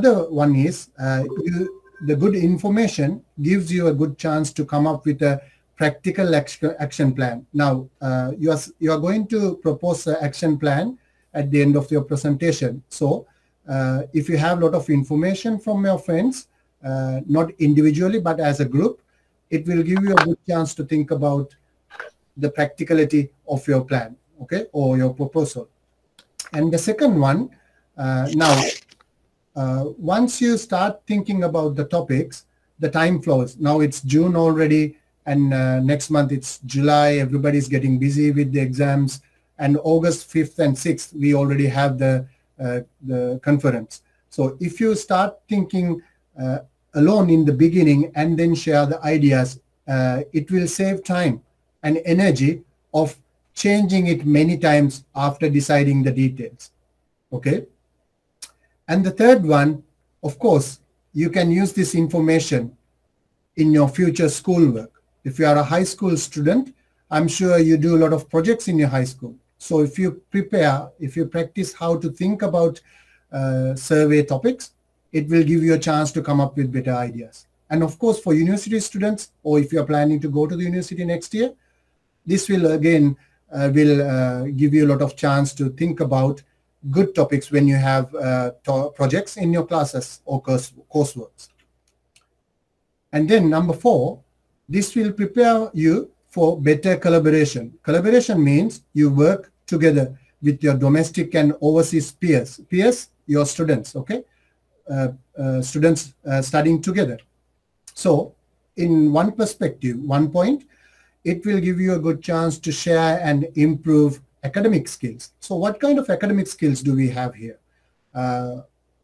other one is the good information gives you a good chance to come up with a practical action plan. Now, you are going to propose an action plan at the end of your presentation. So if you have a lot of information from your friends, not individually, but as a group, it will give you a good chance to think about the practicality of your plan, okay, or your proposal. And the second one, once you start thinking about the topics, the time flows. Now it's June already, and next month it's July. Everybody's getting busy with the exams, and August 5th and 6th, we already have the conference. So if you start thinking alone in the beginning and then share the ideas, it will save time and energy of changing it many times after deciding the details, okay? And the third one, of course, you can use this information in your future schoolwork. If you are a high school student, I'm sure you do a lot of projects in your high school. So if you practice how to think about survey topics, it will give you a chance to come up with better ideas. And of course, for university students, or if you're planning to go to the university next year, this will again give you a lot of chance to think about good topics when you have projects in your classes or courseworks. And then number 4, this will prepare you for better collaboration. Collaboration means you work together with your domestic and overseas peers. Peers, your students, okay? Students studying together. So in one perspective, one point, it will give you a good chance to share and improve academic skills. So what kind of academic skills do we have here?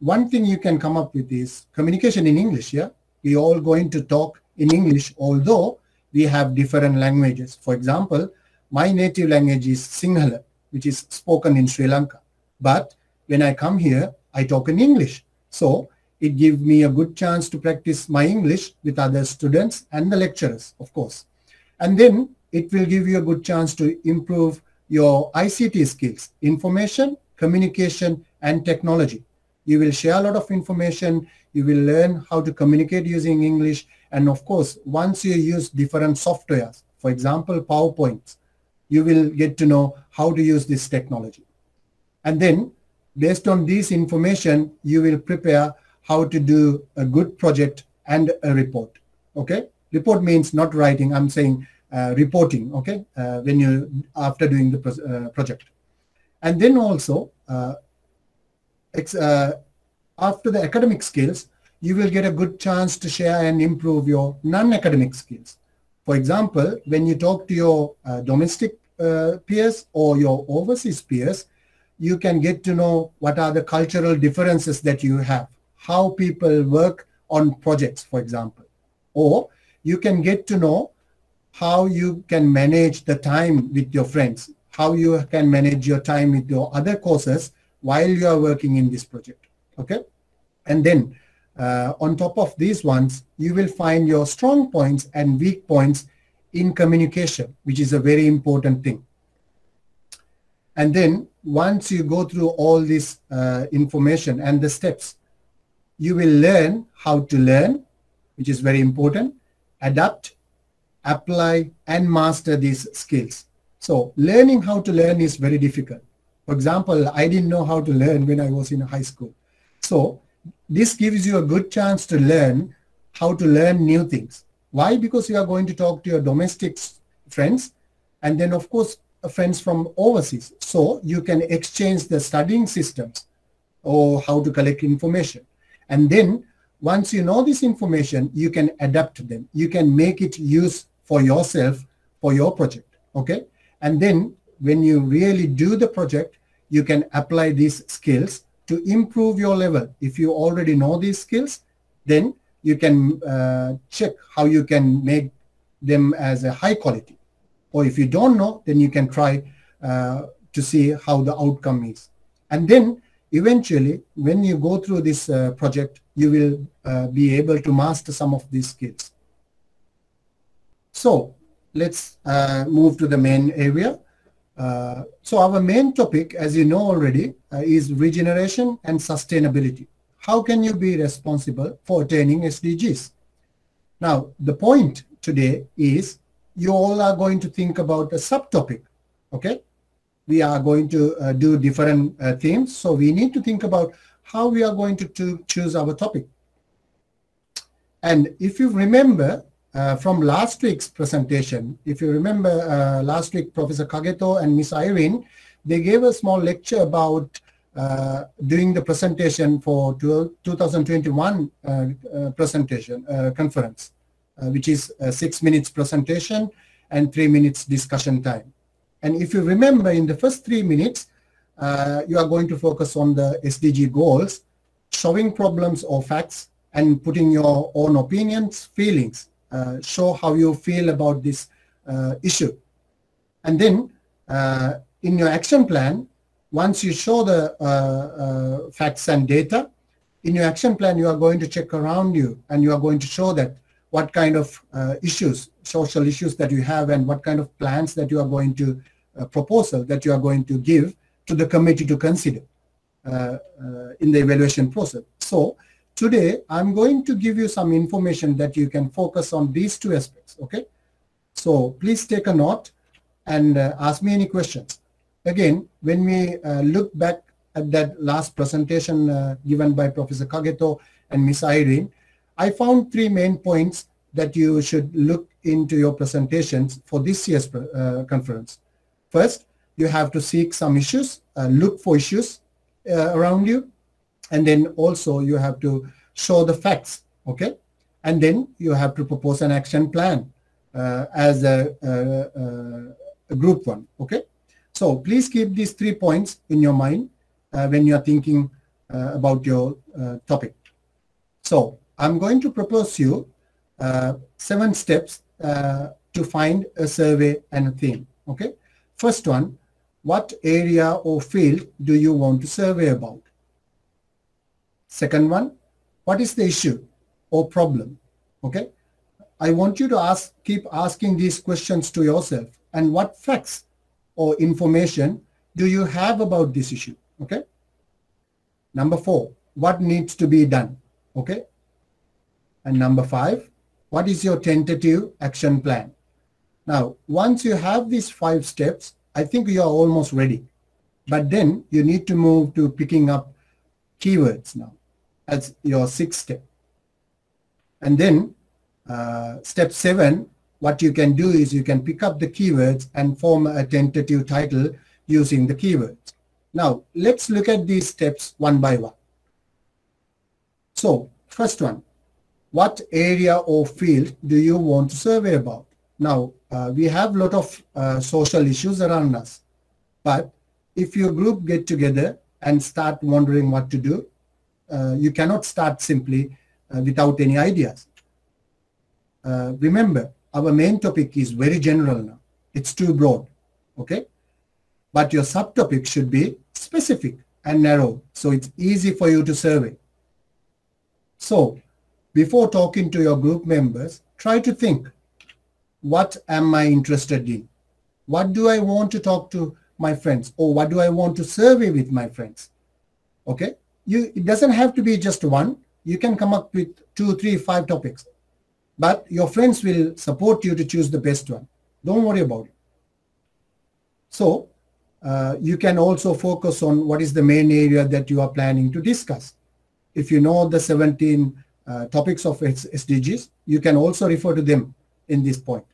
One thing you can come up with is communication in English, yeah? We all going to talk in English, although we have different languages. For example, my native language is Sinhala, which is spoken in Sri Lanka. But when I come here, I talk in English. So it gives me a good chance to practice my English with other students and the lecturers, of course. And then it will give you a good chance to improve your ICT skills, information, communication, and technology. You will share a lot of information. You will learn how to communicate using English. And of course, once you use different softwares, for example, PowerPoint, you will get to know how to use this technology. And then based on this information, you will prepare how to do a good project and a report, okay? Report means not writing, I'm saying reporting, okay? When you, after doing the project. And then also, after the academic skills, you will get a good chance to share and improve your non-academic skills. For example, when you talk to your domestic peers or your overseas peers, you can get to know what are the cultural differences that you have, how people work on projects, for example. Or you can get to know how you can manage the time with your friends, how you can manage your time with your other courses while you are working in this project, okay? And then on top of these ones, you will find your strong points and weak points in communication, which is a very important thing. And then once you go through all this information and the steps, you will learn how to learn, which is very important, adapt, apply, and master these skills. So learning how to learn is very difficult. For example, I didn't know how to learn when I was in high school. So this gives you a good chance to learn how to learn new things. Why? Because you are going to talk to your domestic friends and then of course friends from overseas. So you can exchange the studying systems or how to collect information. And then once you know this information, you can adapt them. You can make it use for yourself, for your project, okay? And then when you really do the project, you can apply these skills to improve your level. If you already know these skills, then you can check how you can make them as a high quality. Or if you don't know, then you can try to see how the outcome is. And then eventually, when you go through this project, you will be able to master some of these skills. So let's move to the main area. So our main topic, as you know already, is regeneration and sustainability. how can you be responsible for attaining SDGs? Now, the point today is you all are going to think about a subtopic, okay? We are going to do different themes, so we need to think about how we are going to choose our topic. And if you remember from last week's presentation, if you remember last week, Professor Kageto and Miss Irene, they gave a small lecture about doing the presentation for 2021 presentation conference, which is a 6 minutes presentation and 3 minutes discussion time. And if you remember, in the first 3 minutes, you are going to focus on the SDG goals, showing problems or facts, and putting your own opinions, feelings, show how you feel about this issue. And then in your action plan, once you show the facts and data, in your action plan, you are going to check around you and you are going to show that what kind of issues, social issues that you have, and what kind of plans that you are going to proposal that you are going to give to the committee to consider in the evaluation process. So today, I'm going to give you some information that you can focus on these two aspects, okay? So please take a note and ask me any questions. Again, when we look back at that last presentation given by Professor Kageto and Miss Irene, I found 3 main points that you should look into your presentations for this year's conference. First, you have to seek some issues, look for issues around you, and then also you have to show the facts, okay? And then you have to propose an action plan as a group one, okay? So please keep these 3 points in your mind when you are thinking about your topic. So I'm going to propose you 7 steps to find a survey and a theme, okay? First one, what area or field do you want to survey about? Second one, what is the issue or problem? Okay, I want you to keep asking these questions to yourself. And what facts or information do you have about this issue? Okay. Number 4, what needs to be done? Okay. And number 5, what is your tentative action plan? Now, once you have these 5 steps, I think you are almost ready. But then you need to move to picking up keywords now as your 6th step. And then step 7, what you can do is you can pick up the keywords and form a tentative title using the keywords. Now, let's look at these steps one by one. So, first one, what area or field do you want to survey about? Now, we have a lot of social issues around us, but if your group get together and start wondering what to do, you cannot start simply without any ideas. Remember, our main topic is very general now. It's too broad, okay? But your subtopic should be specific and narrow, so it's easy for you to survey. So, before talking to your group members, try to think, what am I interested in? What do I want to talk to my friends? Or what do I want to survey with my friends? Okay? It doesn't have to be just one. You can come up with 2, 3, 5 topics. But your friends will support you to choose the best one. Don't worry about it. So, you can also focus on what is the main area that you are planning to discuss. If you know the 17 topics of SDGs, you can also refer to them in this point.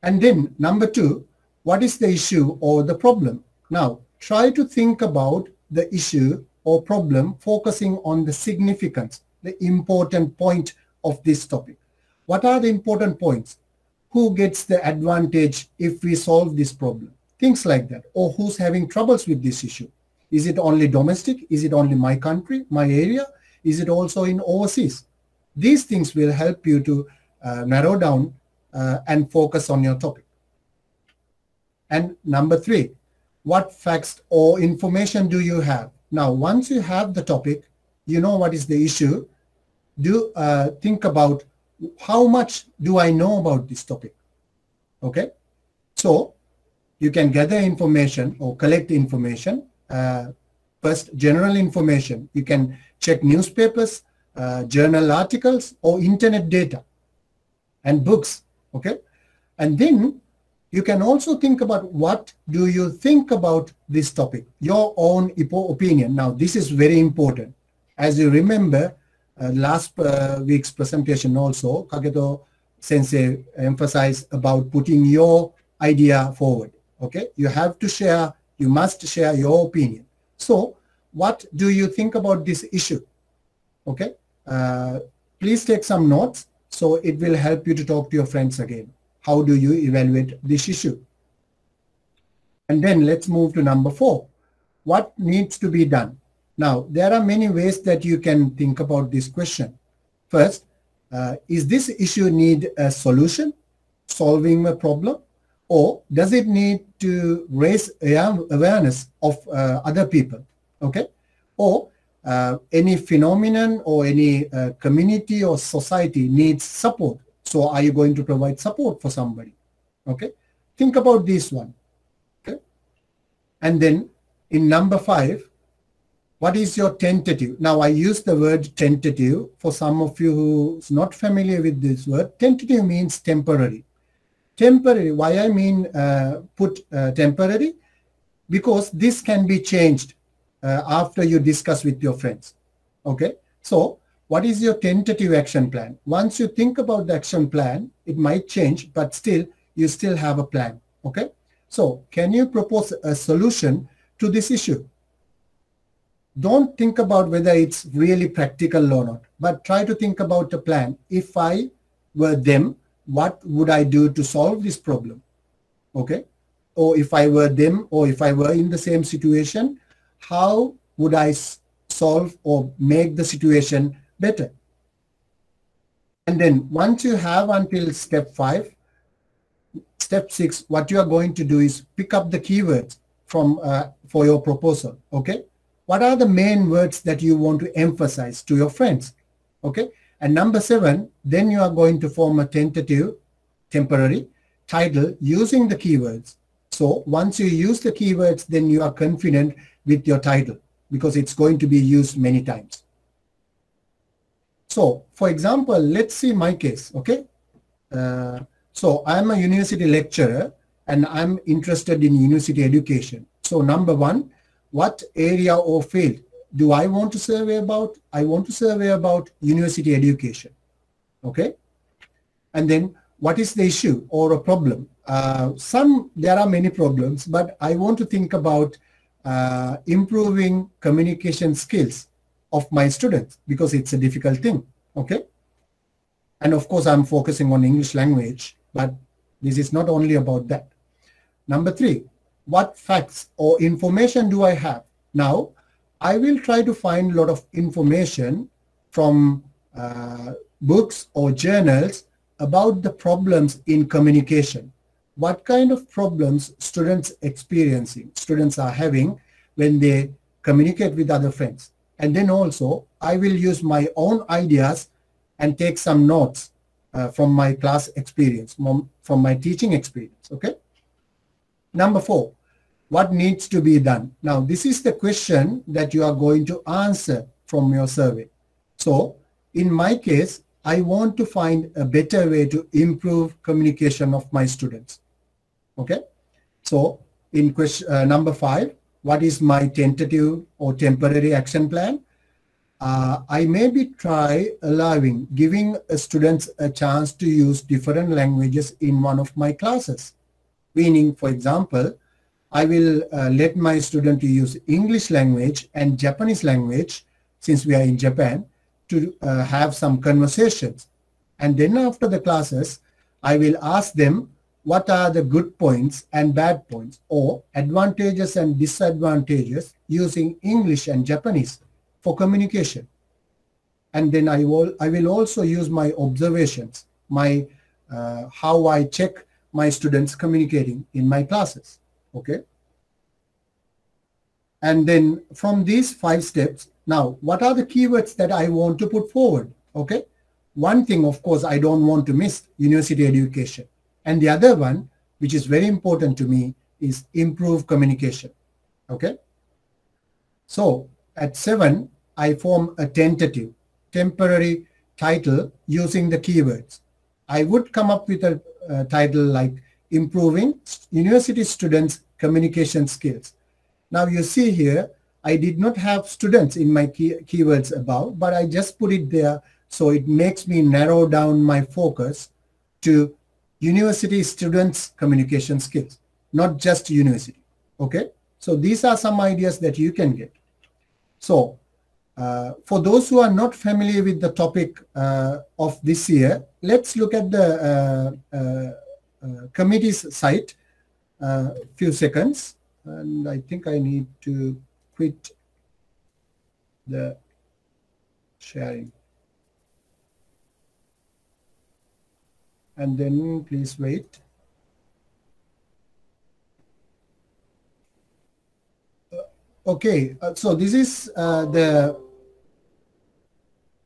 And then number 2, what is the issue or the problem? Now, try to think about the issue or problem focusing on the significance, the important point of this topic. What are the important points? Who gets the advantage if we solve this problem? Things like that. Or who's having troubles with this issue? Is it only domestic? Is it only my country, my area? Is it also in overseas? These things will help you to narrow down and focus on your topic. And number 3, what facts or information do you have? Now, once you have the topic, you know what is the issue, think about how much do I know about this topic? Okay? So, you can gather information or collect information. First, general information. You can check newspapers, journal articles, or internet data and books, okay? And then you can also think about what do you think about this topic, your own opinion. Now, this is very important. As you remember, last week's presentation also, Kageto sensei emphasized about putting your idea forward, okay? You have to share, you must share your opinion. So, what do you think about this issue, okay? Please take some notes, so it will help you to talk to your friends again. How do you evaluate this issue? And then let's move to number 4. What needs to be done? Now, there are many ways that you can think about this question. First, is this issue need a solution, solving a problem, or does it need to raise awareness of other people, okay? Or any phenomenon or any community or society needs support. So are you going to provide support for somebody? Okay. Think about this one. Okay. And then in number 5, what is your tentative? Now I use the word tentative for some of you who's not familiar with this word. Tentative means temporary. Temporary, why I mean temporary? Because this can be changed after you discuss with your friends. Okay. So what is your tentative action plan? Once you think about the action plan, it might change, but still, you still have a plan, okay? So, can you propose a solution to this issue? Don't think about whether it's really practical or not, but try to think about a plan. If I were them, what would I do to solve this problem, okay? Or if I were them, or if I were in the same situation, how would I solve or make the situation better? And then once you have until step 5, step 6, what you are going to do is pick up the keywords from for your proposal, okay? What are the main words that you want to emphasize to your friends, okay? And number 7, then you are going to form a tentative, temporary title using the keywords. So once you use the keywords, then you are confident with your title because it's going to be used many times. So, for example, let's see my case, okay? So, I'm a university lecturer and I'm interested in university education. So, number 1, what area or field do I want to survey about? I want to survey about university education, okay? And then, what is the issue or a problem? There are many problems, but I want to think about improving communication skills of my students because it's a difficult thing, okay? And of course, I'm focusing on English language, but this is not only about that. Number 3, what facts or information do I have? Now, I will try to find a lot of information from books or journals about the problems in communication. What kind of problems students are having when they communicate with other friends. And then also, I will use my own ideas and take some notes from my class experience, from my teaching experience, okay? Number 4, what needs to be done? Now, this is the question that you are going to answer from your survey. So, in my case, I want to find a better way to improve communication of my students, okay? So, in question number 5, what is my tentative or temporary action plan? I maybe try giving students a chance to use different languages in one of my classes. Meaning, for example, I will let my student to use English language and Japanese language, since we are in Japan, to have some conversations. And then after the classes, I will ask them what are the good points and bad points, or advantages and disadvantages using English and Japanese for communication. And then I will also use my observations, how I check my students communicating in my classes, okay? And then from these 5 steps, now what are the keywords that I want to put forward, okay? One thing, of course, I don't want to miss university education. And the other one, which is very important to me, is improve communication, okay? So at 7, I form a temporary title using the keywords. I would come up with a title like Improving University Students' Communication Skills. Now you see here, I did not have students in my keywords above, but I just put it there so it makes me narrow down my focus to university students' communication skills, not just university. Okay, so these are some ideas that you can get. So for those who are not familiar with the topic of this year, let's look at the committee's site. Few seconds, and I think I need to quit the sharing. And then please wait. Okay, so this is I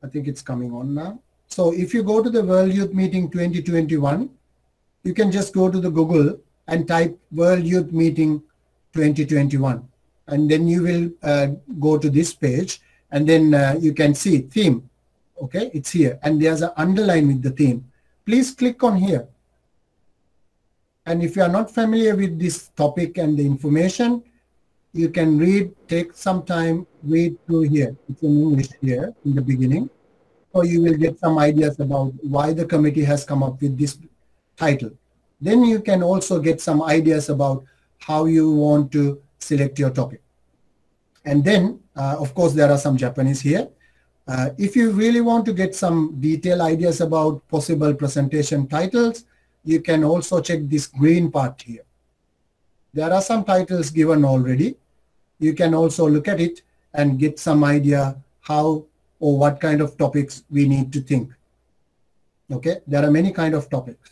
think it's coming on now. So if you go to the World Youth Meeting 2021, you can just go to the Google and type World Youth Meeting 2021. And then you will go to this page, and then you can see theme. Okay, it's here. And there's an underline with the theme. Please click on here. And if you are not familiar with this topic and the information, you can take some time, read through here. It's in English here in the beginning. So you will get some ideas about why the committee has come up with this title. Then you can also get some ideas about how you want to select your topic. And then, of course, there are some Japanese here. If you really want to get some detailed ideas about possible presentation titles, you can also check this green part here. There are some titles given already. You can also look at it and get some idea how or what kind of topics we need to think. Okay, there are many kind of topics.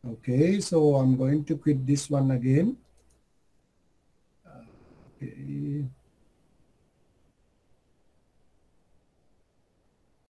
Okay, so I'm going to quit this one again. Okay.